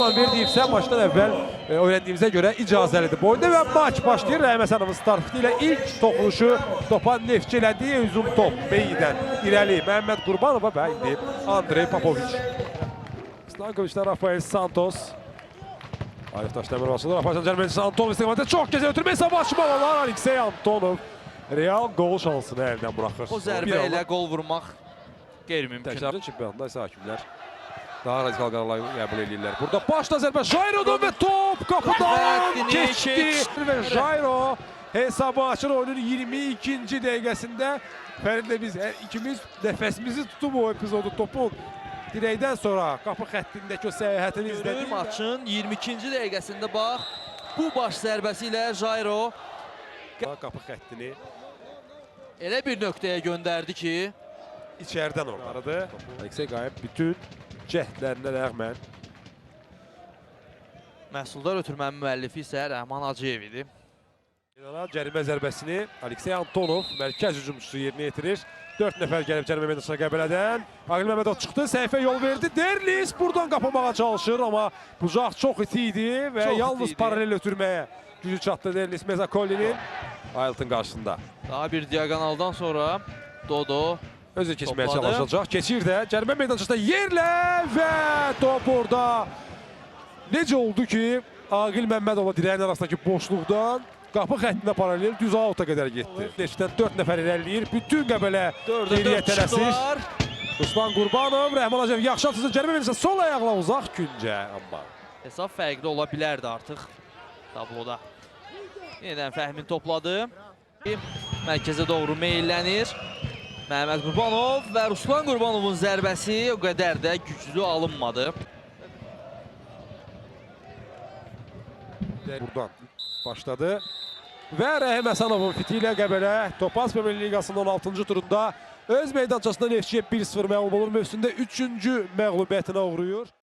Manverdiyevsə maçdan əvvəl öyrəndiyimizə görə icazəlidir bu oyunda və maç başlayır. Rəhim Həsənovun start ilə ilk toxunuşu topa Neftçi elədiyi hücum top Beyidən irəli Məhəmməd Qurbanova və indi Andrey Popoviç. Stankoviçdə Rafael Santos. Arif Daşdəmir başladı. Rafael Cərməcisi Antonov istiqamətdə çox gözəl ötürmə hesabı açmalar. Aleksey Antonov real qol şansını əldən buraxır. O zərbə ilə qol vurmaq qeyri-mümkün. Təkrar çempionatında isə hakimlər daha radikal qərarlar qəbul edirlər. Burada başla zərbə Jairo'dan və top qapıdan keçdi. Və Jairo hesabı açır oyunun 22-ci dəqiqəsində. Fəridlə biz ikimiz nəfəsimizi tutub o epizodu topun dirəkdən sonra qapı xəttindəki o səyahətini izlədik. Maçın 22-ci dəqiqəsində bax, bu baş zərbəsi ilə Jairo qapı xəttini elə bir nöqtəyə göndərdi ki, içərdən oradadır. Aleksey Qayıb bütün cəhdlərinə rəğmən məhsuldar ötürmənin müəllifi isə Rəhman Hacıyev idi. Cərimə zərbəsini Aleksey Antonov mərkəz hücumçusu yerinə yetirir. 4 nəfər gəlib cərimə meydançasına Qəbələdən. Aqil Məmmədov çıxdı, səhifə yol verdi. Derlis buradan qapamağa çalışır, amma bucaq çox iti idi və yalnız paralel ötürməyə gücü çatdı Derlis Mezakollinin Aylton qarşısında. Daha bir diagonaldan sonra Dodo özü keçməyə çalışacaq. Keçir də cərimə meydançasında yerlə və top orada. Necə oldu ki, Aqil Məmmədovla dirəyin arasındakı boşluqdan qapı xəttinə paralel düz auta qədər getdi. Neftçidən 4 nəfər irəliləyir. Bütün Qəbələ geriyə tələsir. Ruslan Qurbanov, Rəhman Hacıyev yaxşı atılsın. Cərimə meydançasında sol ayaqla uzaq küncə. Amma hesab fərqli ola bilərdi artıq tabloda. Yenidən Fəhmin topladı. Mərkəzə doğru meylənir. Məhəmməd Qurbanov və Ruslan Qurbanovun zərbəsi o qədər də güclü alınmadı. Buradan başladı. Və Rəhim Həsənovun fiti ilə Qəbələ Topaz Premyer Liqasının 16-cı turunda öz meydançasında Neftçiyə 1-0 məğlub olur. Mövsümdə 3-cü məğlubiyyətinə uğrayır.